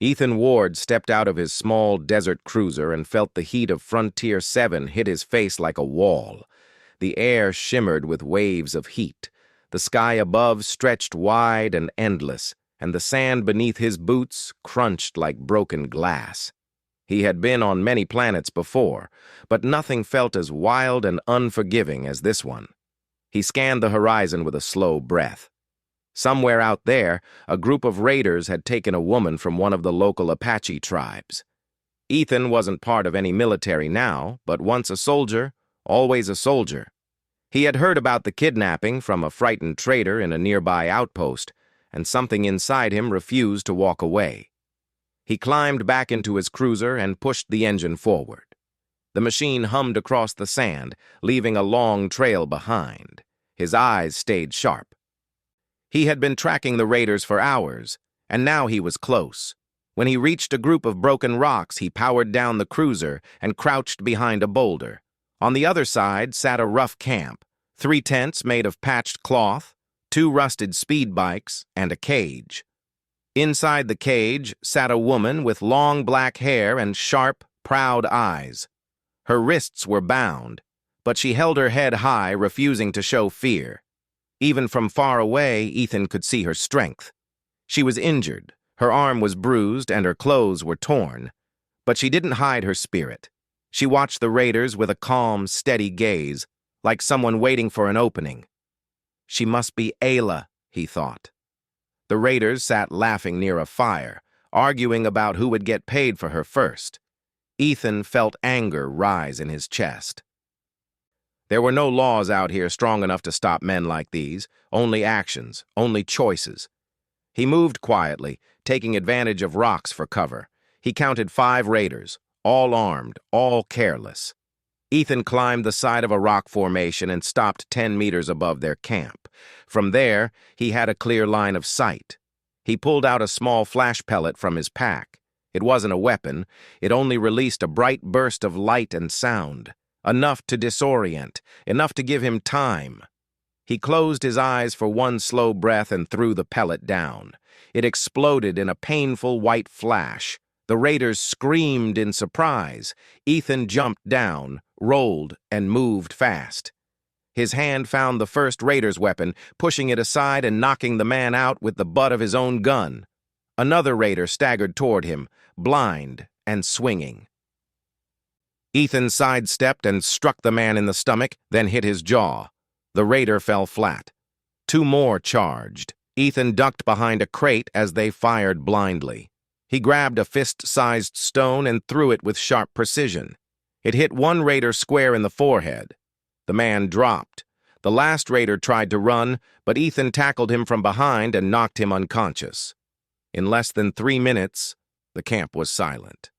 Ethan Ward stepped out of his small desert cruiser and felt the heat of Frontier 7 hit his face like a wall. The air shimmered with waves of heat. The sky above stretched wide and endless, and the sand beneath his boots crunched like broken glass. He had been on many planets before, but nothing felt as wild and unforgiving as this one. He scanned the horizon with a slow breath. Somewhere out there, a group of raiders had taken a woman from one of the local Apache tribes. Ethan wasn't part of any military now, but once a soldier, always a soldier. He had heard about the kidnapping from a frightened trader in a nearby outpost, and something inside him refused to walk away. He climbed back into his cruiser and pushed the engine forward. The machine hummed across the sand, leaving a long trail behind. His eyes stayed sharp. He had been tracking the raiders for hours, and now he was close. When he reached a group of broken rocks, he powered down the cruiser and crouched behind a boulder. On the other side sat a rough camp, 3 tents made of patched cloth, 2 rusted speed bikes, and a cage. Inside the cage sat a woman with long black hair and sharp, proud eyes. Her wrists were bound, but she held her head high, refusing to show fear. Even from far away, Ethan could see her strength. She was injured, her arm was bruised, and her clothes were torn. But she didn't hide her spirit. She watched the raiders with a calm, steady gaze, like someone waiting for an opening. She must be Ayla, he thought. The raiders sat laughing near a fire, arguing about who would get paid for her first. Ethan felt anger rise in his chest. There were no laws out here strong enough to stop men like these, only actions, only choices. He moved quietly, taking advantage of rocks for cover. He counted 5 raiders, all armed, all careless. Ethan climbed the side of a rock formation and stopped 10 meters above their camp. From there, he had a clear line of sight. He pulled out a small flash pellet from his pack. It wasn't a weapon, it only released a bright burst of light and sound. Enough to disorient, enough to give him time. He closed his eyes for one slow breath and threw the pellet down. It exploded in a painful white flash. The raiders screamed in surprise. Ethan jumped down, rolled, and moved fast. His hand found the first raider's weapon, pushing it aside and knocking the man out with the butt of his own gun. Another raider staggered toward him, blind and swinging. Ethan sidestepped and struck the man in the stomach, then hit his jaw. The raider fell flat. 2 more charged. Ethan ducked behind a crate as they fired blindly. He grabbed a fist-sized stone and threw it with sharp precision. It hit one raider square in the forehead. The man dropped. The last raider tried to run, but Ethan tackled him from behind and knocked him unconscious. In less than 3 minutes, the camp was silent.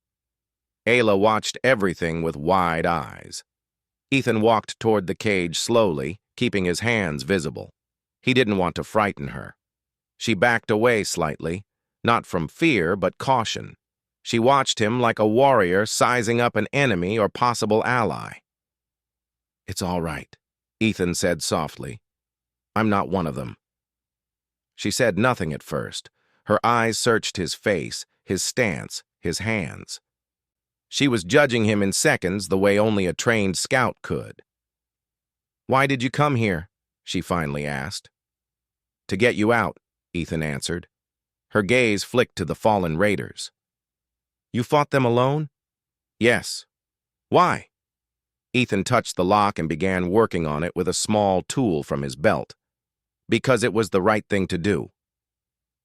Ayla watched everything with wide eyes. Ethan walked toward the cage slowly, keeping his hands visible. He didn't want to frighten her. She backed away slightly, not from fear, but caution. She watched him like a warrior sizing up an enemy or possible ally. "It's all right," Ethan said softly. "I'm not one of them." She said nothing at first. Her eyes searched his face, his stance, his hands. She was judging him in seconds the way only a trained scout could. "Why did you come here?" she finally asked. "To get you out," Ethan answered. Her gaze flicked to the fallen raiders. "You fought them alone?" "Yes." "Why?" Ethan touched the lock and began working on it with a small tool from his belt. "Because it was the right thing to do."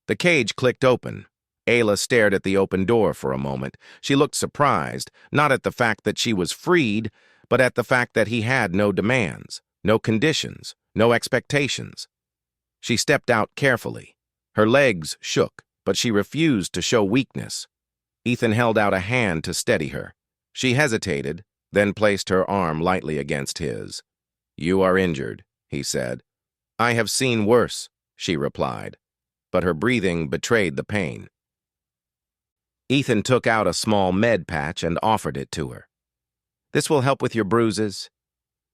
The cage clicked open. Ayla stared at the open door for a moment. She looked surprised, not at the fact that she was freed, but at the fact that he had no demands, no conditions, no expectations. She stepped out carefully. Her legs shook, but she refused to show weakness. Ethan held out a hand to steady her. She hesitated, then placed her arm lightly against his. "You are injured," he said. "I have seen worse," she replied, but her breathing betrayed the pain. Ethan took out a small med patch and offered it to her. "This will help with your bruises."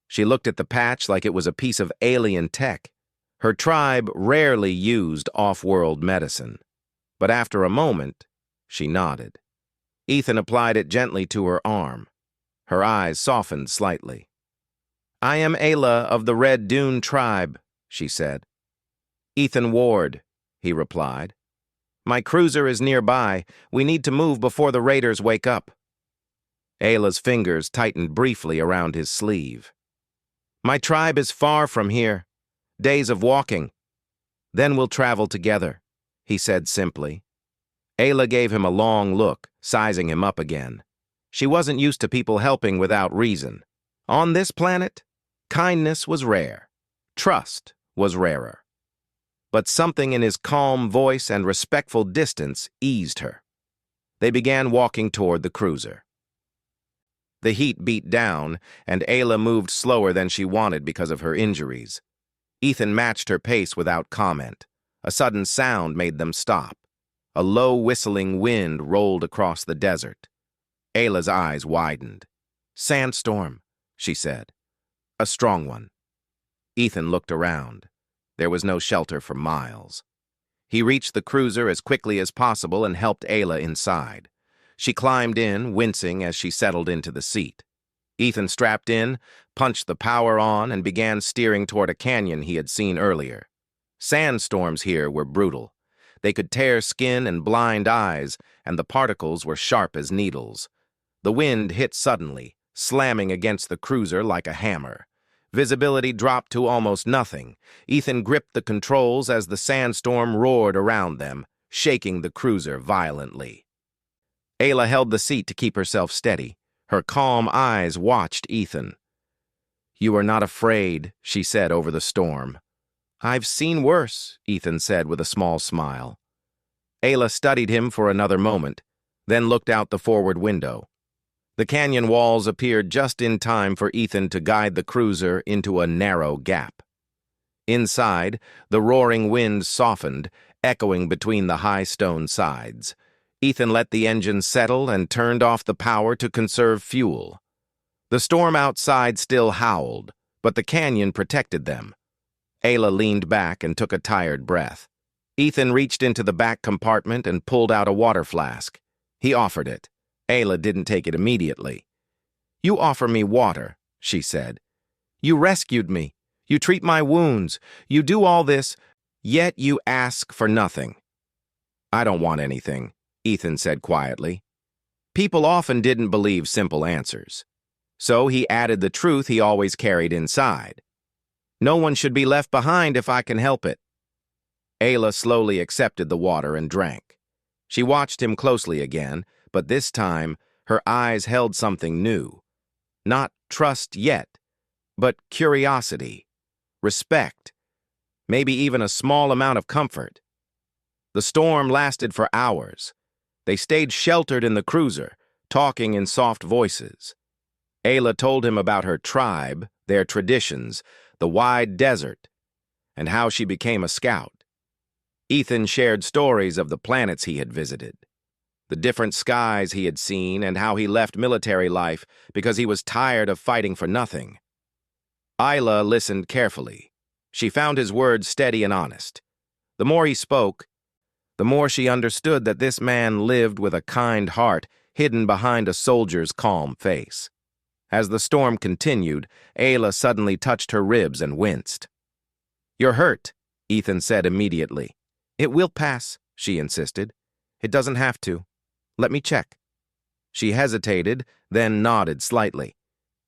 She looked at the patch like it was a piece of alien tech. Her tribe rarely used off-world medicine. But after a moment, She nodded. Ethan applied it gently to her arm. Her eyes softened slightly. "I am Ayla of the Red Dune tribe," she said. "Ethan Ward," he replied. "My cruiser is nearby. We need to move before the raiders wake up." Ayla's fingers tightened briefly around his sleeve. "My tribe is far from here. Days of walking. Then we'll travel together," he said simply. Ayla gave him a long look, sizing him up again. She wasn't used to people helping without reason. On this planet, kindness was rare. Trust was rarer. But something in his calm voice and respectful distance eased her. They began walking toward the cruiser. The heat beat down, and Ayla moved slower than she wanted because of her injuries. Ethan matched her pace without comment. A sudden sound made them stop. A low whistling wind rolled across the desert. Ayla's eyes widened. "Sandstorm," she said. "A strong one." Ethan looked around. There was no shelter for miles. He reached the cruiser as quickly as possible and helped Ayla inside. She climbed in, wincing as she settled into the seat. Ethan strapped in, punched the power on, and began steering toward a canyon he had seen earlier. Sandstorms here were brutal. They could tear skin and blind eyes, and the particles were sharp as needles. The wind hit suddenly, slamming against the cruiser like a hammer. Visibility dropped to almost nothing. Ethan gripped the controls as the sandstorm roared around them, shaking the cruiser violently. Ayla held the seat to keep herself steady. Her calm eyes watched Ethan. "You are not afraid," she said over the storm. "I've seen worse," Ethan said with a small smile. Ayla studied him for another moment, then looked out the forward window. The canyon walls appeared just in time for Ethan to guide the cruiser into a narrow gap. Inside, the roaring wind softened, echoing between the high stone sides. Ethan let the engine settle and turned off the power to conserve fuel. The storm outside still howled, but the canyon protected them. Ayla leaned back and took a tired breath. Ethan reached into the back compartment and pulled out a water flask. He offered it. Ayla didn't take it immediately. "You offer me water," she said. "You rescued me. You treat my wounds. You do all this, yet you ask for nothing." "I don't want anything," Ethan said quietly. People often didn't believe simple answers. So he added the truth he always carried inside. "No one should be left behind if I can help it." Ayla slowly accepted the water and drank. She watched him closely again, but this time her eyes held something new. Not trust yet, but curiosity, respect, maybe even a small amount of comfort. The storm lasted for hours. They stayed sheltered in the cruiser, talking in soft voices. Ayla told him about her tribe, their traditions, the wide desert, and how she became a scout. Ethan shared stories of the planets he had visited, the different skies he had seen, and how he left military life because he was tired of fighting for nothing. Ayla listened carefully. She found his words steady and honest. The more he spoke, the more she understood that this man lived with a kind heart hidden behind a soldier's calm face. As the storm continued, Ayla suddenly touched her ribs and winced. "You're hurt," Ethan said immediately. "It will pass," she insisted. "It doesn't have to. Let me check." She hesitated, then nodded slightly.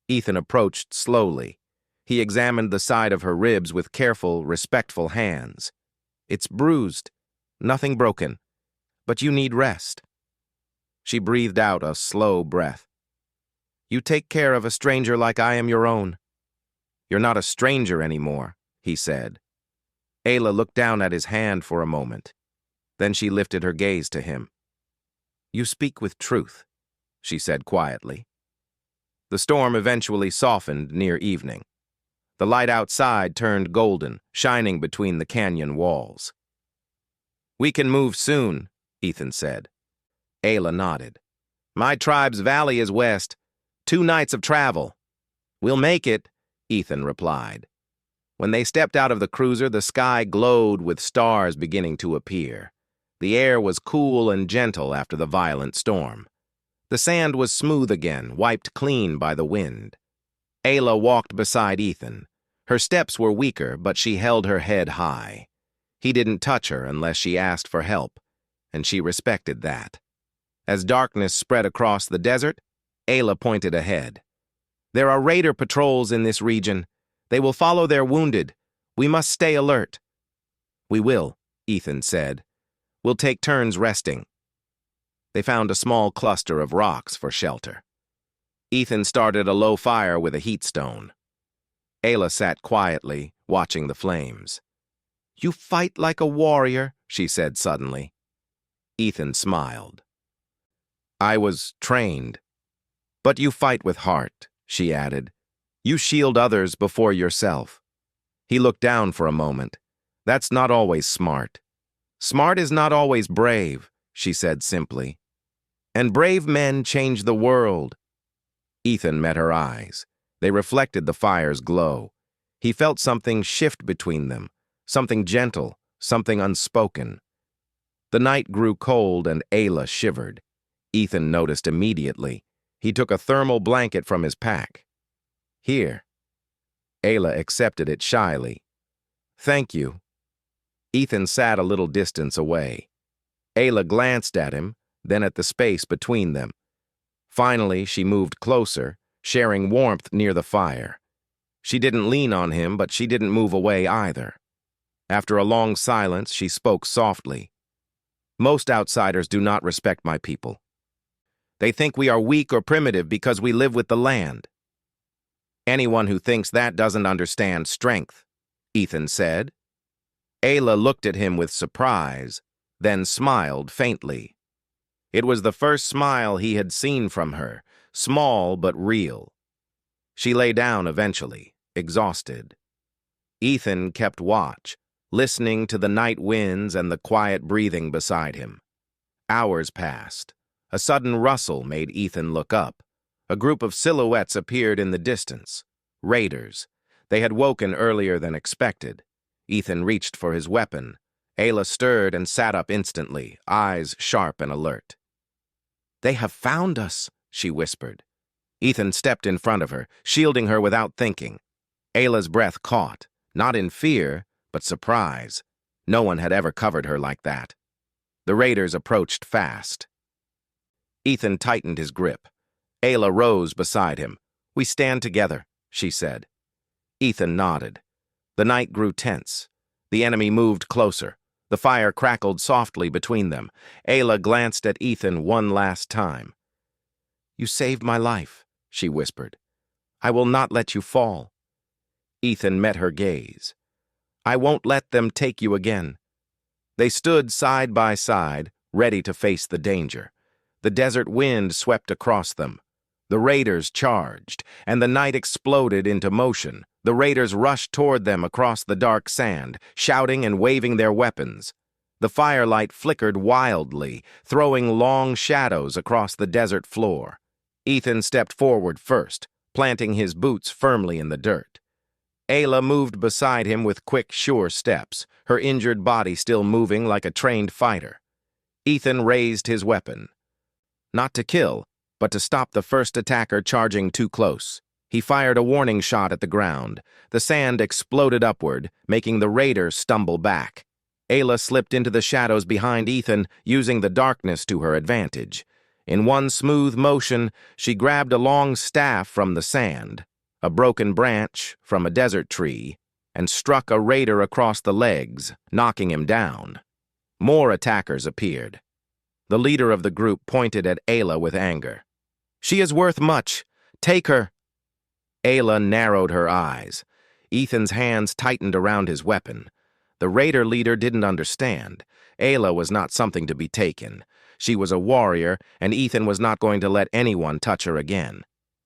Ethan approached slowly. He examined the side of her ribs with careful, respectful hands. "It's bruised. Nothing broken. But you need rest." She breathed out a slow breath. "You take care of a stranger like I am your own." "You're not a stranger anymore," he said. Ayla looked down at his hand for a moment. Then she lifted her gaze to him. "You speak with truth," she said quietly. The storm eventually softened near evening. The light outside turned golden, shining between the canyon walls. "We can move soon," Ethan said. Ayla nodded. "My tribe's valley is west. 2 nights of travel." "We'll make it," Ethan replied. When they stepped out of the cruiser, the sky glowed with stars beginning to appear. The air was cool and gentle after the violent storm. The sand was smooth again, wiped clean by the wind. Ayla walked beside Ethan. Her steps were weaker, but she held her head high. He didn't touch her unless she asked for help, and she respected that. As darkness spread across the desert, Ayla pointed ahead. "There are raider patrols in this region. They will follow their wounded. We must stay alert." "We will," Ethan said. "We'll take turns resting." They found a small cluster of rocks for shelter. Ethan started a low fire with a heat stone. Ayla sat quietly, watching the flames. "You fight like a warrior," she said suddenly. Ethan smiled. "I was trained. But you fight with heart," she added. "You shield others before yourself." He looked down for a moment. "That's not always smart." "Smart is not always brave," she said simply. "And brave men change the world." Ethan met her eyes. They reflected the fire's glow. He felt something shift between them, something gentle, something unspoken. The night grew cold and Ayla shivered. Ethan noticed immediately. He took a thermal blanket from his pack. "Here." Ayla accepted it shyly. "Thank you." Ethan sat a little distance away. Ayla glanced at him, then at the space between them. Finally, she moved closer, sharing warmth near the fire. She didn't lean on him, but she didn't move away either. After a long silence, she spoke softly. "Most outsiders do not respect my people. They think we are weak or primitive because we live with the land." "Anyone who thinks that doesn't understand strength," Ethan said. Ayla looked at him with surprise, then smiled faintly. It was the first smile he had seen from her, small but real. She lay down eventually, exhausted. Ethan kept watch, listening to the night winds and the quiet breathing beside him. Hours passed. A sudden rustle made Ethan look up. A group of silhouettes appeared in the distance. Raiders. They had woken earlier than expected. Ethan reached for his weapon. Ayla stirred and sat up instantly, eyes sharp and alert. "They have found us," she whispered. Ethan stepped in front of her, shielding her without thinking. Ayla's breath caught, not in fear, but surprise. No one had ever covered her like that. The raiders approached fast. Ethan tightened his grip. Ayla rose beside him. "We stand together," she said. Ethan nodded. The night grew tense. The enemy moved closer. The fire crackled softly between them. Ayla glanced at Ethan one last time. "You saved my life," she whispered. "I will not let you fall." Ethan met her gaze. "I won't let them take you again." They stood side by side, ready to face the danger. The desert wind swept across them. The raiders charged, and the night exploded into motion. The raiders rushed toward them across the dark sand, shouting and waving their weapons. The firelight flickered wildly, throwing long shadows across the desert floor. Ethan stepped forward first, planting his boots firmly in the dirt. Ayla moved beside him with quick, sure steps, her injured body still moving like a trained fighter. Ethan raised his weapon. Not to kill, but to stop the first attacker charging too close. He fired a warning shot at the ground. The sand exploded upward, making the raider stumble back. Ayla slipped into the shadows behind Ethan, using the darkness to her advantage. In one smooth motion, she grabbed a long staff from the sand, a broken branch from a desert tree, and struck a raider across the legs, knocking him down. More attackers appeared. The leader of the group pointed at Ayla with anger. "She is worth much. Take her." Ayla narrowed her eyes. Ethan's hands tightened around his weapon. The raider leader didn't understand. Ayla was not something to be taken. She was a warrior, and Ethan was not going to let anyone touch her again.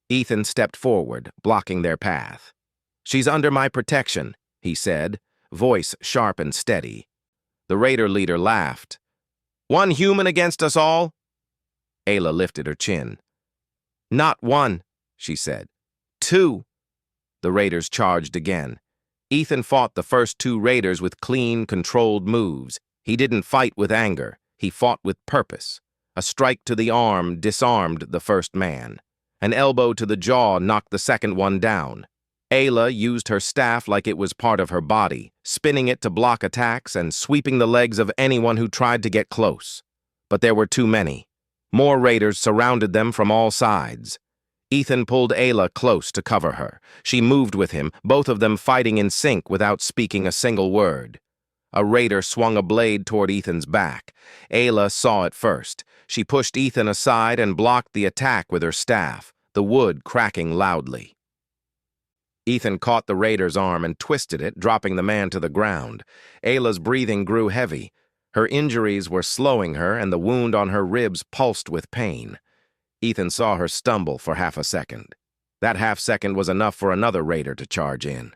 Ethan stepped forward, blocking their path. "She's under my protection," he said, voice sharp and steady. The raider leader laughed. "One human against us all?" Ayla lifted her chin. "Not one," she said. "Two." The raiders charged again. Ethan fought the first two raiders with clean, controlled moves. He didn't fight with anger. He fought with purpose. A strike to the arm disarmed the first man. An elbow to the jaw knocked the second one down. Ayla used her staff like it was part of her body, spinning it to block attacks and sweeping the legs of anyone who tried to get close. But there were too many. More raiders surrounded them from all sides. Ethan pulled Ayla close to cover her. She moved with him, both of them fighting in sync without speaking a single word. A raider swung a blade toward Ethan's back. Ayla saw it first. She pushed Ethan aside and blocked the attack with her staff, the wood cracking loudly. Ethan caught the raider's arm and twisted it, dropping the man to the ground. Ayla's breathing grew heavy. Her injuries were slowing her, and the wound on her ribs pulsed with pain. Ethan saw her stumble for half a second. That half second was enough for another raider to charge in.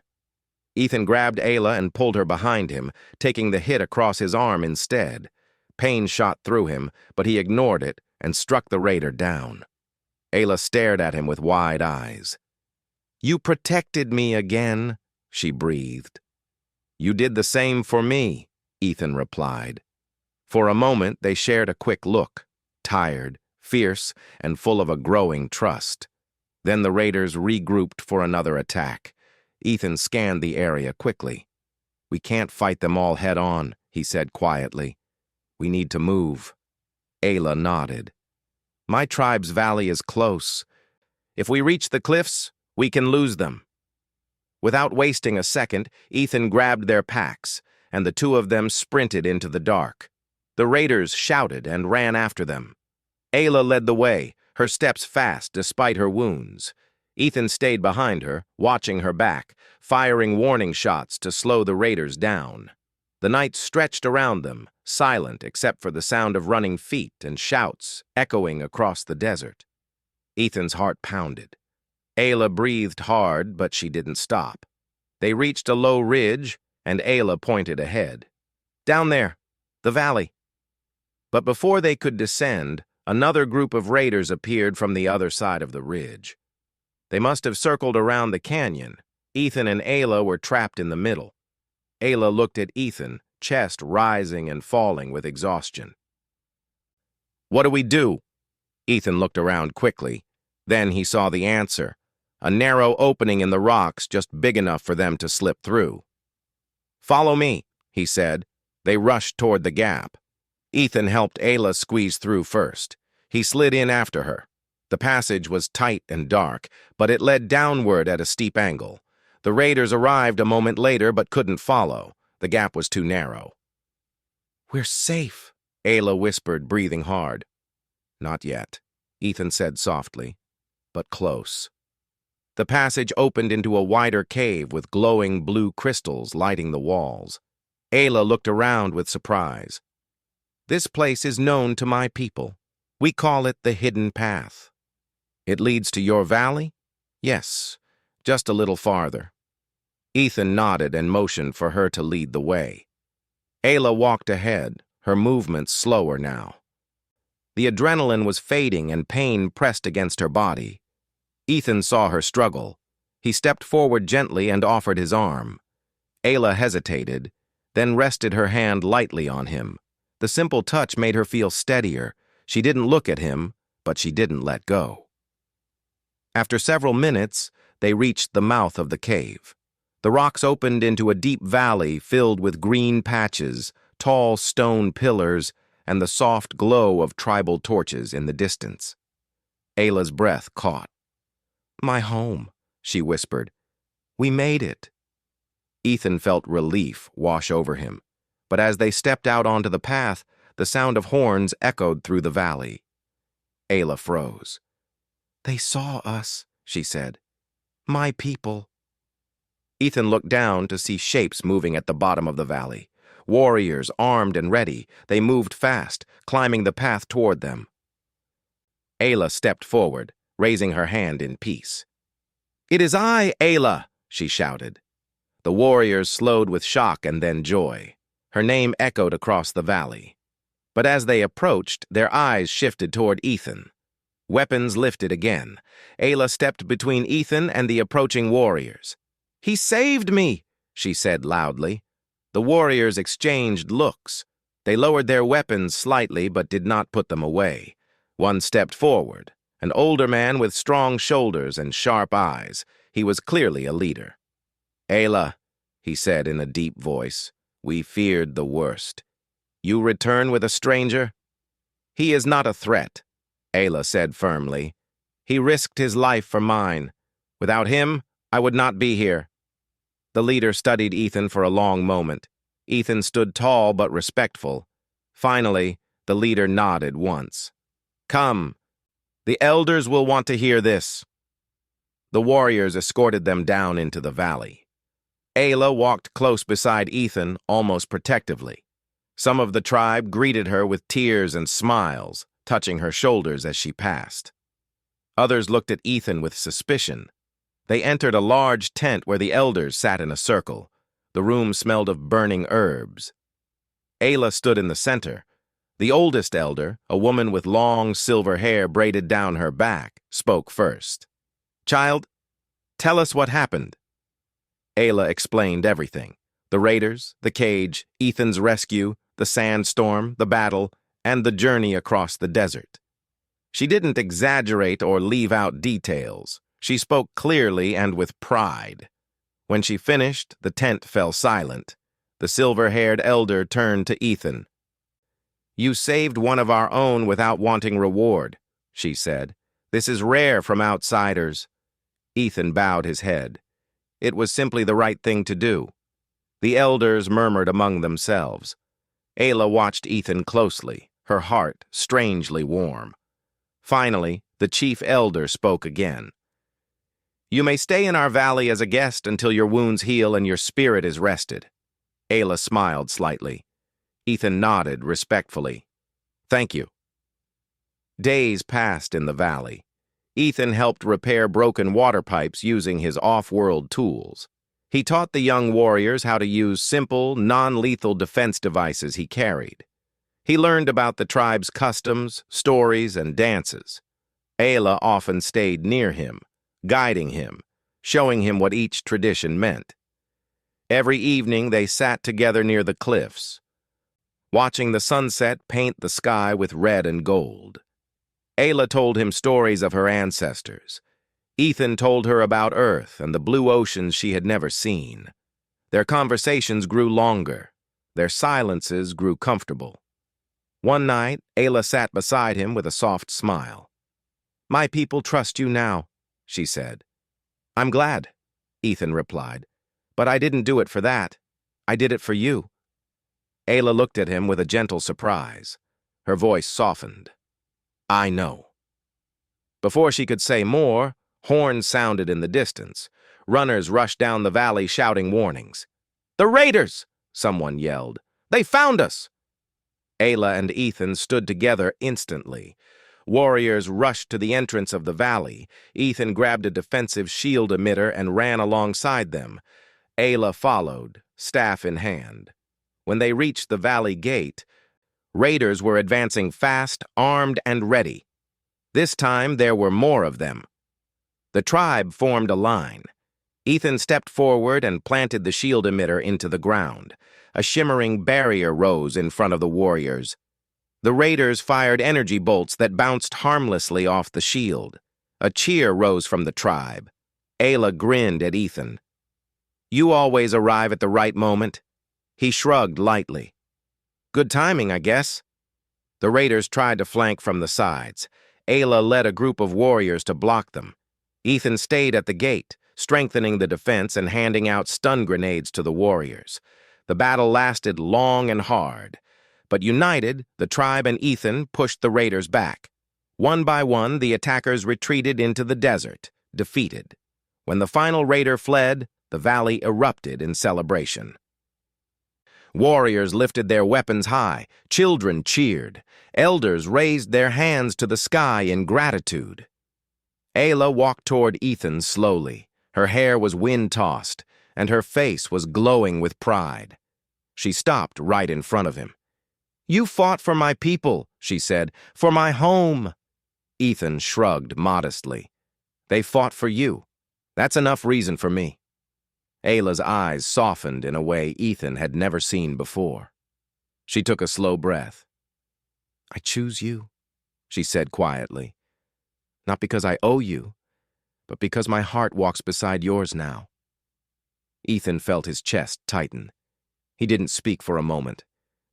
Ethan grabbed Ayla and pulled her behind him, taking the hit across his arm instead. Pain shot through him, but he ignored it and struck the raider down. Ayla stared at him with wide eyes. "You protected me again," she breathed. "You did the same for me," Ethan replied. For a moment, they shared a quick look, tired, fierce, and full of a growing trust. Then the raiders regrouped for another attack. Ethan scanned the area quickly. "We can't fight them all head-on," he said quietly. "We need to move." Ayla nodded. "My tribe's valley is close. If we reach the cliffs, we can lose them." Without wasting a second, Ethan grabbed their packs, and the two of them sprinted into the dark. The raiders shouted and ran after them. Ayla led the way, her steps fast despite her wounds. Ethan stayed behind her, watching her back, firing warning shots to slow the raiders down. The night stretched around them, silent except for the sound of running feet and shouts echoing across the desert. Ethan's heart pounded. Ayla breathed hard, but she didn't stop. They reached a low ridge, and Ayla pointed ahead. "Down there, the valley." But before they could descend, another group of raiders appeared from the other side of the ridge. They must have circled around the canyon. Ethan and Ayla were trapped in the middle. Ayla looked at Ethan, chest rising and falling with exhaustion. "What do we do?" Ethan looked around quickly. Then he saw the answer, a narrow opening in the rocks just big enough for them to slip through. "Follow me," he said. They rushed toward the gap. Ethan helped Ayla squeeze through first. He slid in after her. The passage was tight and dark, but it led downward at a steep angle. The raiders arrived a moment later but couldn't follow. The gap was too narrow. "We're safe," Ayla whispered, breathing hard. "Not yet," Ethan said softly, "but close." The passage opened into a wider cave with glowing blue crystals lighting the walls. Ayla looked around with surprise. "This place is known to my people. We call it the Hidden Path." "It leads to your valley?" "Yes, just a little farther." Ethan nodded and motioned for her to lead the way. Ayla walked ahead, her movements slower now. The adrenaline was fading and pain pressed against her body. Ethan saw her struggle. He stepped forward gently and offered his arm. Ayla hesitated, then rested her hand lightly on him. The simple touch made her feel steadier. She didn't look at him, but she didn't let go. After several minutes, they reached the mouth of the cave. The rocks opened into a deep valley filled with green patches, tall stone pillars, and the soft glow of tribal torches in the distance. Ayla's breath caught. "My home," she whispered. "We made it." Ethan felt relief wash over him, but as they stepped out onto the path, the sound of horns echoed through the valley. Ayla froze. "They saw us," she said. "My people." Ethan looked down to see shapes moving at the bottom of the valley. Warriors, armed and ready, they moved fast, climbing the path toward them. Ayla stepped forward, raising her hand in peace. "It is I, Ayla," she shouted. The warriors slowed with shock and then joy. Her name echoed across the valley. But as they approached, their eyes shifted toward Ethan. Weapons lifted again. Ayla stepped between Ethan and the approaching warriors. "He saved me," she said loudly. The warriors exchanged looks. They lowered their weapons slightly but did not put them away. One stepped forward, an older man with strong shoulders and sharp eyes. He was clearly a leader. "Ayla," he said in a deep voice, "we feared the worst. You return with a stranger?" "He is not a threat," Ayla said firmly. "He risked his life for mine. Without him, I would not be here." The leader studied Ethan for a long moment. Ethan stood tall but respectful. Finally, the leader nodded once. "Come. The elders will want to hear this." The warriors escorted them down into the valley. Ayla walked close beside Ethan, almost protectively. Some of the tribe greeted her with tears and smiles, touching her shoulders as she passed. Others looked at Ethan with suspicion. They entered a large tent where the elders sat in a circle. The room smelled of burning herbs. Ayla stood in the center. The oldest elder, a woman with long silver hair braided down her back, spoke first. "Child, tell us what happened." Ayla explained everything: the raiders, the cage, Ethan's rescue, the sandstorm, the battle, and the journey across the desert. She didn't exaggerate or leave out details. She spoke clearly and with pride. When she finished, the tent fell silent. The silver-haired elder turned to Ethan. "You saved one of our own without wanting reward," she said. "This is rare from outsiders." Ethan bowed his head. It was simply the right thing to do. The elders murmured among themselves. Ayla watched Ethan closely, her heart strangely warm. Finally, the chief elder spoke again. "You may stay in our valley as a guest until your wounds heal and your spirit is rested." Ayla smiled slightly. Ethan nodded respectfully. "Thank you." Days passed in the valley. Ethan helped repair broken water pipes using his off-world tools. He taught the young warriors how to use simple, non-lethal defense devices he carried. He learned about the tribe's customs, stories, and dances. Ayla often stayed near him, guiding him, showing him what each tradition meant. Every evening they sat together near the cliffs, watching the sunset paint the sky with red and gold. Ayla told him stories of her ancestors. Ethan told her about Earth and the blue oceans she had never seen. Their conversations grew longer. Their silences grew comfortable. One night, Ayla sat beside him with a soft smile. "My people trust you now," she said. "I'm glad," Ethan replied. "But I didn't do it for that. I did it for you." Ayla looked at him with a gentle surprise. Her voice softened. "I know." Before she could say more, horns sounded in the distance. Runners rushed down the valley shouting warnings. "The raiders!" someone yelled. "They found us!" Ayla and Ethan stood together instantly. Warriors rushed to the entrance of the valley. Ethan grabbed a defensive shield emitter and ran alongside them. Ayla followed, staff in hand. When they reached the valley gate, raiders were advancing fast, armed, and ready. This time there were more of them. The tribe formed a line. Ethan stepped forward and planted the shield emitter into the ground. A shimmering barrier rose in front of the warriors. The raiders fired energy bolts that bounced harmlessly off the shield. A cheer rose from the tribe. Ayla grinned at Ethan. "You always arrive at the right moment." He shrugged lightly. "Good timing, I guess." The raiders tried to flank from the sides. Ayla led a group of warriors to block them. Ethan stayed at the gate, strengthening the defense and handing out stun grenades to the warriors. The battle lasted long and hard. But united, the tribe and Ethan pushed the raiders back. One by one, the attackers retreated into the desert, defeated. When the final raider fled, the valley erupted in celebration. Warriors lifted their weapons high. Children cheered. Elders raised their hands to the sky in gratitude. Ayla walked toward Ethan slowly. Her hair was wind-tossed, and her face was glowing with pride. She stopped right in front of him. "You fought for my people," she said, "for my home." Ethan shrugged modestly. "They fought for you. That's enough reason for me." Ayla's eyes softened in a way Ethan had never seen before. She took a slow breath. "I choose you," she said quietly. "Not because I owe you, but because my heart walks beside yours now." Ethan felt his chest tighten. He didn't speak for a moment.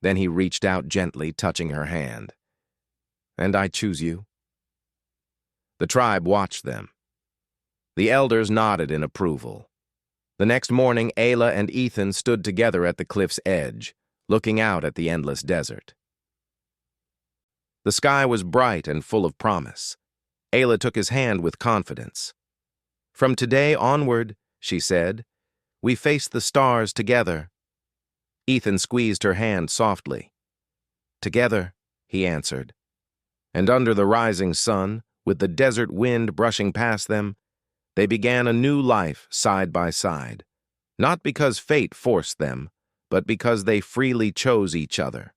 Then he reached out gently, touching her hand. "And I choose you." The tribe watched them. The elders nodded in approval. The next morning, Ayla and Ethan stood together at the cliff's edge, looking out at the endless desert. The sky was bright and full of promise. Ayla took his hand with confidence. "From today onward," she said, "we face the stars together." Ethan squeezed her hand softly. "Together," he answered. And under the rising sun, with the desert wind brushing past them, they began a new life side by side, not because fate forced them, but because they freely chose each other.